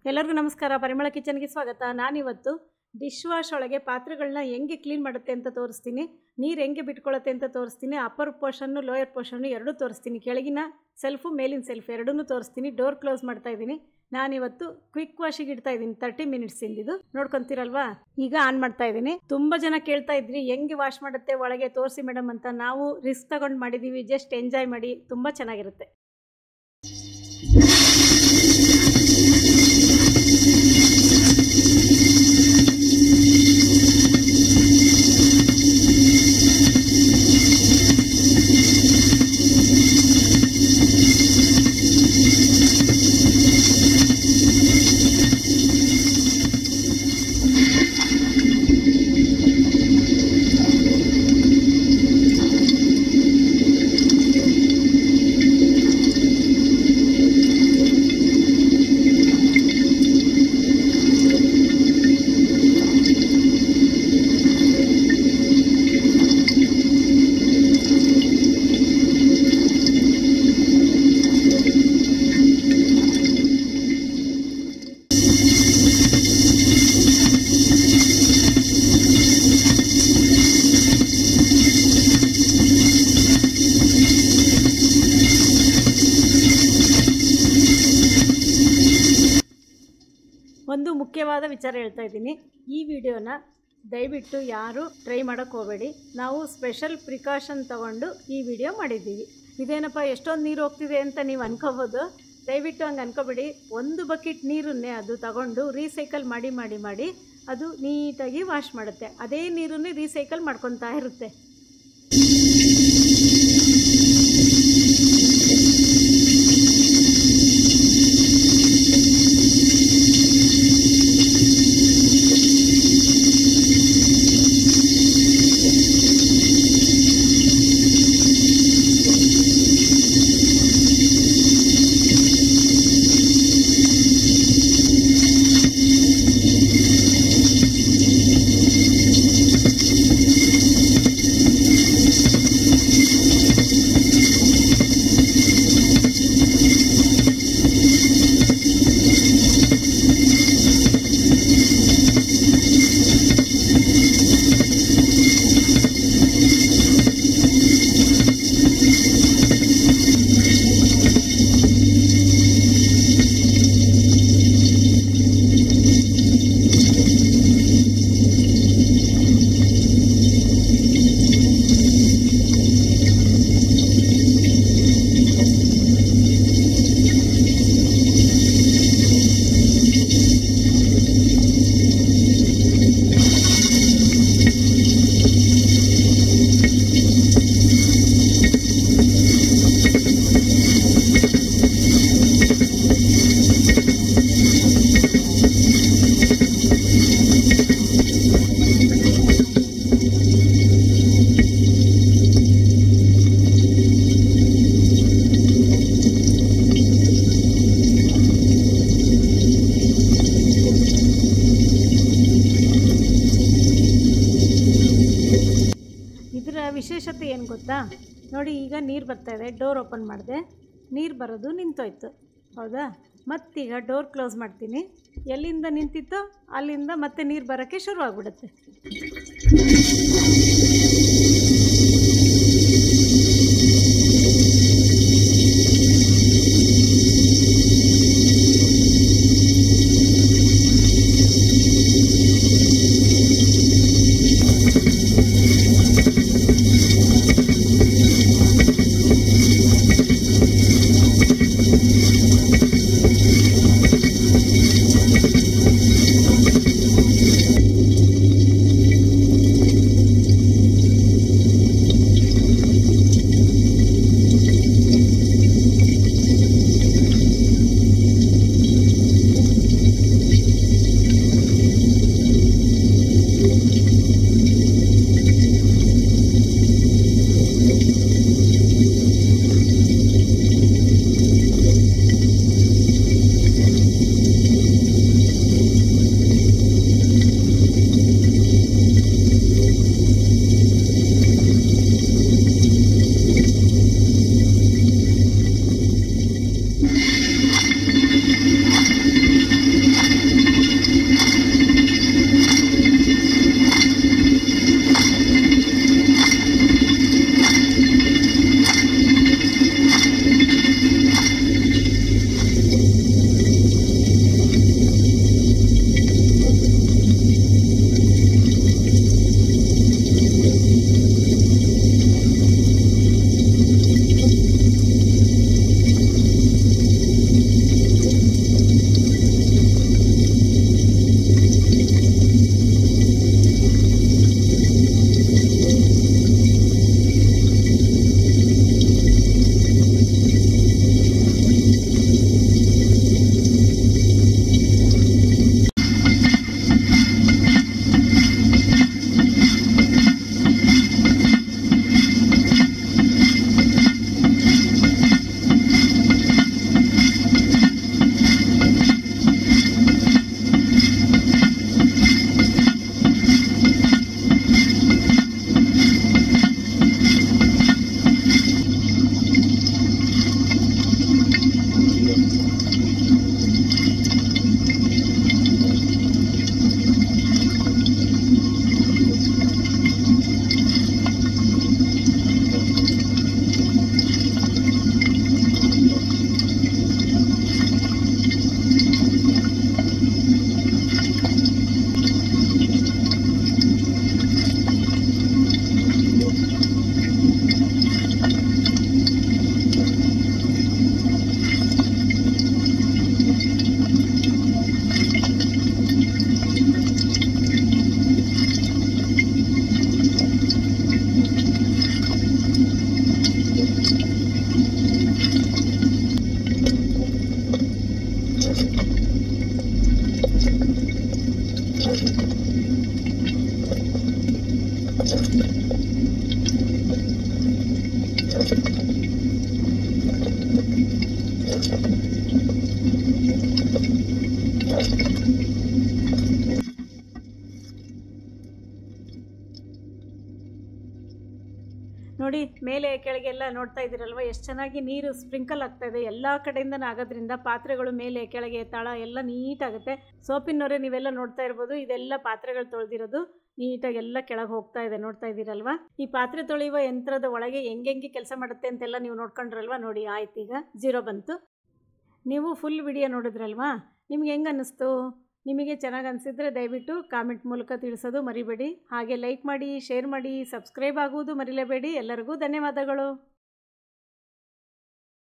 ಎಲ್ಲರಿಗೂ ನಮಸ್ಕಾರ. ಪರಿಮಳ ಕಿಚನ್ಗೆ ಸ್ವಾಗತ. ನಾನಿವತ್ತು ಡಿಶ್ ವಾಶ್ ಒಳಗೆ ಪಾತ್ರೆಗಳನ್ನ ಹೆಂಗೆ ಕ್ಲೀನ್ ಮಾಡುತ್ತೆ ಅಂತ ತೋರಿಸ್ತೀನಿ. ನೀರು ಹೆಂಗೆ ಬಿಟ್ಕೊಳ್ಳುತ್ತೆ ಅಂತ ತೋರಿಸ್ತೀನಿ. ಅಪ್ಪರ್ ಪೋರ್ಷನ್ನು ಲೋಯರ್ ಪೋರ್ಷನ್ನು ಎರಡೂ ತೋರಿಸ್ತೀನಿ. ಕೆಳಗಿನ ಸೆಲ್ಫು ಮೇಲಿನ ಸೆಲ್ಫ್ ಎರಡನ್ನೂ ತೋರಿಸ್ತೀನಿ. ಡೋರ್ ಕ್ಲೋಸ್ ಮಾಡ್ತಾ ಇದ್ದೀನಿ. ನಾನಿವತ್ತು ಕ್ವಿಕ್ ವಾಶಿಗೆ ಇಡ್ತಾ ಇದ್ದೀನಿ. 30 ಮಿನಿಟ್ಸ್ ಇಂದಿದು ನೋಡ್ಕೊಂತೀರಲ್ವಾ. ಈಗ ಆನ್ ಮಾಡ್ತಾ ಇದ್ದೀನಿ. ತುಂಬ ಜನ ಕೇಳ್ತಾ ಇದ್ರಿ ಹೆಂಗೆ ವಾಶ್ ಮಾಡುತ್ತೆ ಒಳಗೆ ತೋರಿಸಿ ಮೇಡಮ್ ಅಂತ. ನಾವು ರಿಸ್ಕ್ ತಗೊಂಡು ಮಾಡಿದ್ದೀವಿ. ಜಸ್ಟ್ ಎಂಜಾಯ್ ಮಾಡಿ, ತುಂಬ ಚೆನ್ನಾಗಿರುತ್ತೆ. ಒಂದು ಮುಖ್ಯವಾದ ವಿಚಾರ ಹೇಳ್ತಾ ಇದ್ದೀನಿ. ಈ ವಿಡಿಯೋನ ದಯವಿಟ್ಟು ಯಾರು ಟ್ರೈ ಮಾಡೋಕ್ಕೆ ಹೋಗಬೇಡಿ. ನಾವು ಸ್ಪೆಷಲ್ ಪ್ರಿಕಾಷನ್ ತಗೊಂಡು ಈ ವಿಡಿಯೋ ಮಾಡಿದ್ದೀವಿ. ಇದೇನಪ್ಪ ಎಷ್ಟೊಂದು ನೀರು ಹೋಗ್ತಿದೆ ಅಂತ ನೀವು ಅನ್ಕೋಬೋದು. ದಯವಿಟ್ಟು ಹಂಗೆ ಅನ್ಕೋಬೇಡಿ. ಒಂದು ಬಕೆಟ್ ನೀರನ್ನೇ ಅದು ತಗೊಂಡು ರೀಸೈಕಲ್ ಮಾಡಿ ಅದು ನೀಟಾಗಿ ವಾಶ್ ಮಾಡುತ್ತೆ. ಅದೇ ನೀರನ್ನೇ ರೀಸೈಕಲ್ ಮಾಡ್ಕೊತಾ ಇರುತ್ತೆ. ವಿಶೇಷತೆ ಏನು ಗೊತ್ತಾ ನೋಡಿ. ಈಗ ನೀರು ಬರ್ತಾಯಿದೆ. ಡೋರ್ ಓಪನ್ ಮಾಡಿದೆ, ನೀರು ಬರೋದು ನಿಂತೋಯ್ತು. ಹೌದಾ? ಮತ್ತೀಗ ಡೋರ್ ಕ್ಲೋಸ್ ಮಾಡ್ತೀನಿ. ಎಲ್ಲಿಂದ ನಿಂತಿತ್ತೋ ಅಲ್ಲಿಂದ ಮತ್ತೆ ನೀರು ಬರೋಕ್ಕೆ ಶುರು ಆಗಿಬಿಡುತ್ತೆ. ನೋಡಿ ಮೇಲೆ ಕೆಳಗೆಲ್ಲ ನೋಡ್ತಾ ಇದ್ದೀರಲ್ವ ಎಷ್ಟು ಚೆನ್ನಾಗಿ ನೀರು ಸ್ಪ್ರಿಂಕಲ್ ಆಗ್ತಾ ಇದೆ. ಎಲ್ಲ ಕಡೆಯಿಂದನೂ ಆಗೋದ್ರಿಂದ ಪಾತ್ರೆಗಳು ಮೇಲೆ ಕೆಳಗೆ ತಳ ಎಲ್ಲ ನೀಟಾಗುತ್ತೆ. ಸೋಪಿನವರೇ ನೀವೆಲ್ಲ ನೋಡ್ತಾ ಇರ್ಬೋದು, ಇದೆಲ್ಲ ಪಾತ್ರೆಗಳು ತೊಳೆದಿರೋದು ನೀಟಾಗಿ ಎಲ್ಲ ಕೆಳಗೆ ಹೋಗ್ತಾ ಇದೆ, ನೋಡ್ತಾ ಇದ್ದೀರಲ್ವ. ಈ ಪಾತ್ರೆ ತೊಳೆಯುವ ಯಂತ್ರದ ಒಳಗೆ ಹೆಂಗೆ ಕೆಲಸ ಮಾಡುತ್ತೆ ಅಂತೆಲ್ಲ ನೀವು ನೋಡ್ಕೊಂಡ್ರಲ್ವ. ನೋಡಿ ಆಯ್ತು, ಈಗ 0 ಬಂತು. ನೀವು ಫುಲ್ ವಿಡಿಯೋ ನೋಡಿದ್ರಲ್ವಾ, ನಿಮ್ಗೆ ಹೆಂಗೆ ಅನ್ನಿಸ್ತು? ನಿಮಗೆ ಚೆನ್ನಾಗಿ ಅನಿಸಿದ್ರೆ ದಯವಿಟ್ಟು ಕಾಮೆಂಟ್ ಮೂಲಕ ತಿಳಿಸೋದು ಮರಿಬೇಡಿ. ಹಾಗೆ ಲೈಕ್ ಮಾಡಿ, ಶೇರ್ ಮಾಡಿ, ಸಬ್ಸ್ಕ್ರೈಬ್ ಆಗುವುದು ಮರಿಲೇಬೇಡಿ. ಎಲ್ಲರಿಗೂ ಧನ್ಯವಾದಗಳು.